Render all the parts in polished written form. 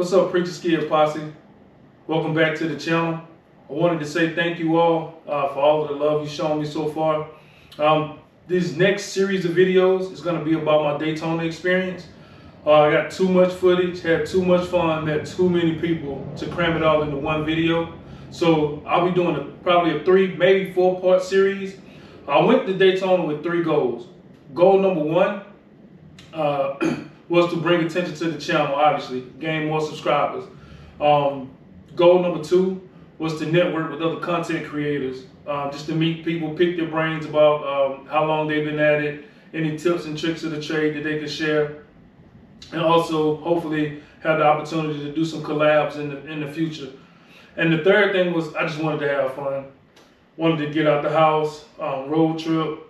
What's up, Preacher's Kid Posse? Welcome back to the channel. I wanted to say thank you all for all of the love you've shown me so far. This next series of videos is going to be about my Daytona experience. I got too much footage, had too much fun, met too many people to cram it all into one video. So I'll be doing probably a 3, maybe 4-part series. I went to Daytona with 3 goals. Goal number 1 was to bring attention to the channel, obviously, gain more subscribers. Goal number 2 was to network with other content creators, just to meet people, pick their brains about how long they've been at it, any tips and tricks of the trade that they could share, and also hopefully have the opportunity to do some collabs in the future. And the third thing was I just wanted to have fun, wanted to get out the house, road trip,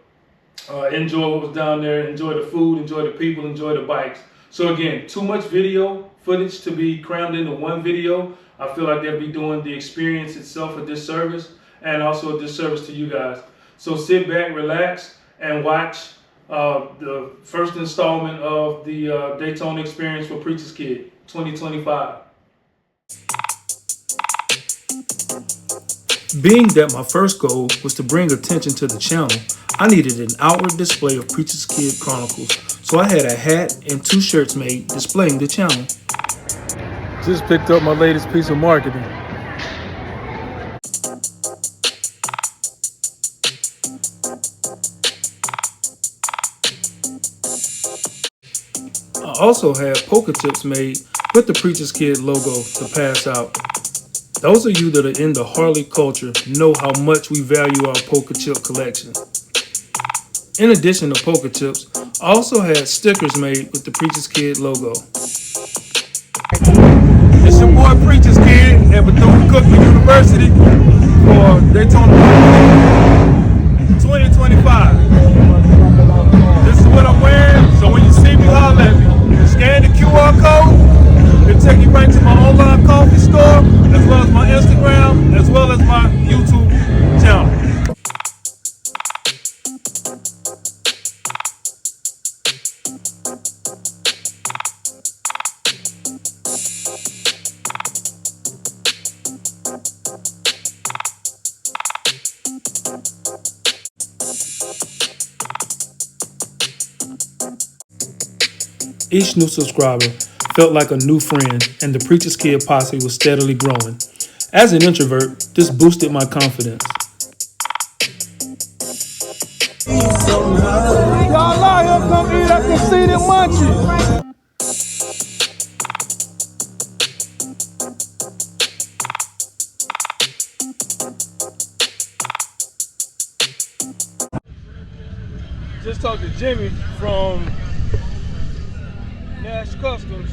enjoy what was down there, enjoy the food, enjoy the people, enjoy the bikes. So again, too much video footage to be crammed into one video. I feel like they'll be doing the experience itself a disservice and also a disservice to you guys. So sit back, relax, and watch the first installment of the Daytona experience for Preacher's Kid 2025. Being that my first goal was to bring attention to the channel, I needed an outward display of Preacher's Kid Chronicles, so I had a hat and 2 shirts made displaying the channel. Just picked up my latest piece of marketing. I also had poker chips made with the Preacher's Kid logo to pass out. Those of you that are in the Harley culture know how much we value our poker chip collection. In addition to poker chips, I also had stickers made with the Preacher's Kid logo. It's your boy Preacher's Kid at Bikeweek University for Daytona 2025. This is what I'm wearing, so when you see me, holler at me. You scan the QR code, it'll take you right to my online coffee store, as well as my Instagram, as well as my YouTube channel. Each new subscriber felt like a new friend, and the Preacher's Kid posse was steadily growing. As an introvert, this boosted my confidence. Y'all out here, come eat at the Seed and Munchies. Just talked to Jimmy from Nash Customs,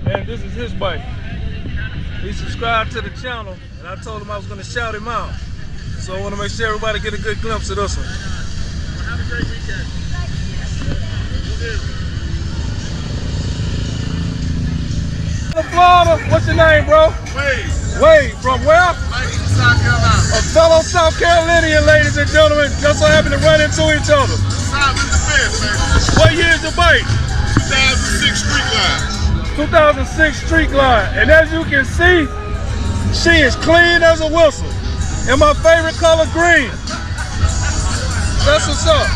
and this is his bike. He subscribed to the channel, and I told him I was going to shout him out. So I want to make sure everybody get a good glimpse of this one. Have a great weekend. Florida, what's your name, bro? Wade. Wade, from where? South Carolina. A fellow South Carolinian, ladies and gentlemen, just so happen to run into each other. South in the fence, man. What year is your bike? 2006 Street Line. 2006 Street Line. And as you can see, she is clean as a whistle. And my favorite color, green. That's what's up.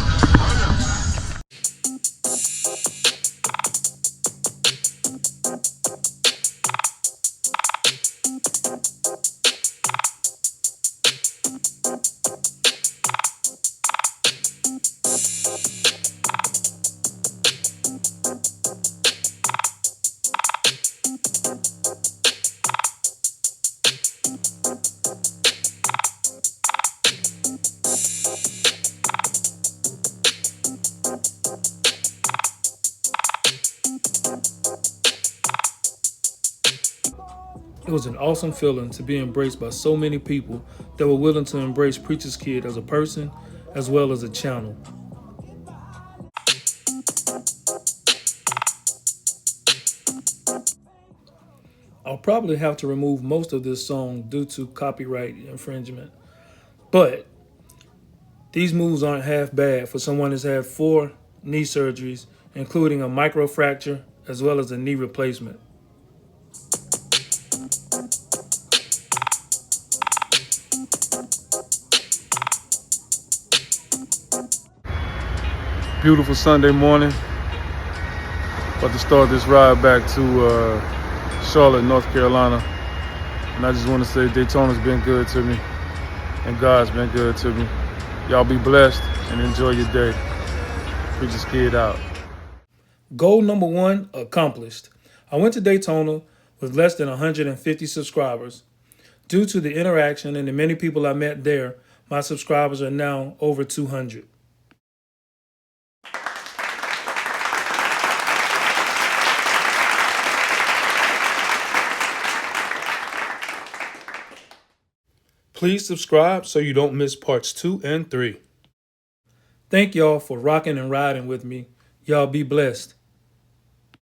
It was an awesome feeling to be embraced by so many people that were willing to embrace Preacher's Kid as a person, as well as a channel. I'll probably have to remove most of this song due to copyright infringement, but these moves aren't half bad for someone that's had 4 knee surgeries, including a microfracture as well as a knee replacement. beautiful Sunday morning. About to start this ride back to Charlotte, North Carolina. And I just want to say Daytona's been good to me and God's been good to me. Y'all be blessed and enjoy your day. Preacher's Kid out. Goal number 1 accomplished. I went to Daytona with less than 150 subscribers. Due to the interaction and the many people I met there, my subscribers are now over 200. Please subscribe so you don't miss parts 2 and 3. Thank y'all for rocking and riding with me. Y'all be blessed.